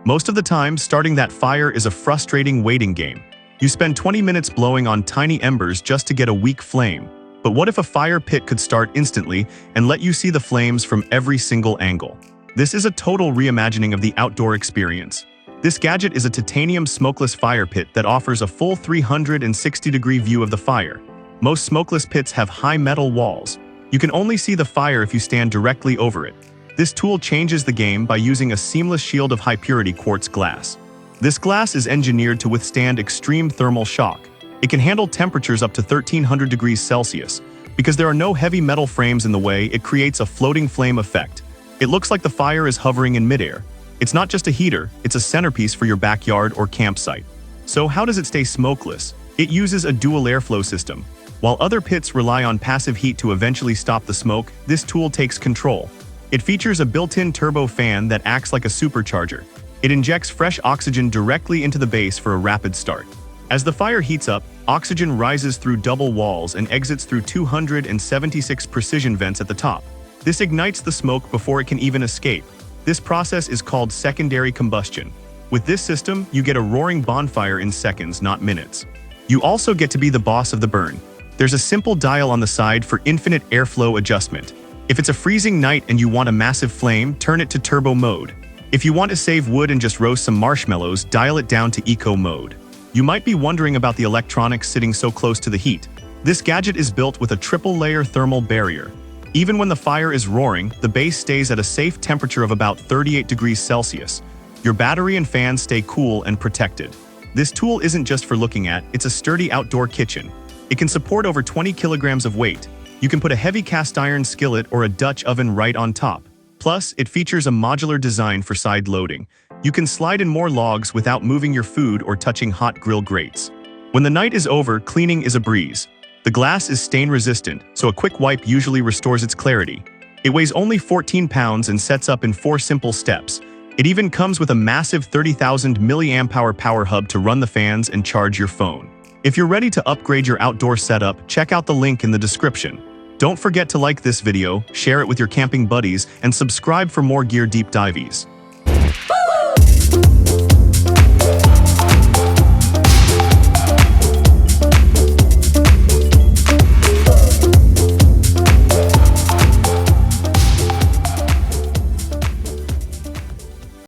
Most of the time, starting that fire is a frustrating waiting game. You spend 20 minutes blowing on tiny embers just to get a weak flame. But what if a fire pit could start instantly and let you see the flames from every single angle? This is a total reimagining of the outdoor experience. This gadget is a titanium smokeless fire pit that offers a full 360-degree view of the fire. Most smokeless pits have high metal walls. You can only see the fire if you stand directly over it. This tool changes the game by using a seamless shield of high-purity quartz glass. This glass is engineered to withstand extreme thermal shock. It can handle temperatures up to 1300 degrees Celsius. Because there are no heavy metal frames in the way, it creates a floating flame effect. It looks like the fire is hovering in midair. It's not just a heater, it's a centerpiece for your backyard or campsite. So how does it stay smokeless? It uses a dual airflow system. While other pits rely on passive heat to eventually stop the smoke, this tool takes control. It features a built-in turbo fan that acts like a supercharger. It injects fresh oxygen directly into the base for a rapid start. As the fire heats up, oxygen rises through double walls and exits through 276 precision vents at the top. This ignites the smoke before it can even escape. This process is called secondary combustion. With this system, you get a roaring bonfire in seconds, not minutes. You also get to be the boss of the burn. There's a simple dial on the side for infinite airflow adjustment. If it's a freezing night and you want a massive flame, turn it to turbo mode. If you want to save wood and just roast some marshmallows, dial it down to eco mode. You might be wondering about the electronics sitting so close to the heat. This gadget is built with a triple-layer thermal barrier. Even when the fire is roaring, the base stays at a safe temperature of about 38 degrees Celsius. Your battery and fans stay cool and protected. This tool isn't just for looking at, it's a sturdy outdoor kitchen. It can support over 20 kilograms of weight. You can put a heavy cast iron skillet or a Dutch oven right on top. Plus, it features a modular design for side loading. You can slide in more logs without moving your food or touching hot grill grates. When the night is over, cleaning is a breeze. The glass is stain-resistant, so a quick wipe usually restores its clarity. It weighs only 14 pounds and sets up in 4 simple steps. It even comes with a massive 30,000 mAh power hub to run the fans and charge your phone. If you're ready to upgrade your outdoor setup, check out the link in the description. Don't forget to like this video, share it with your camping buddies, and subscribe for more gear deep dives.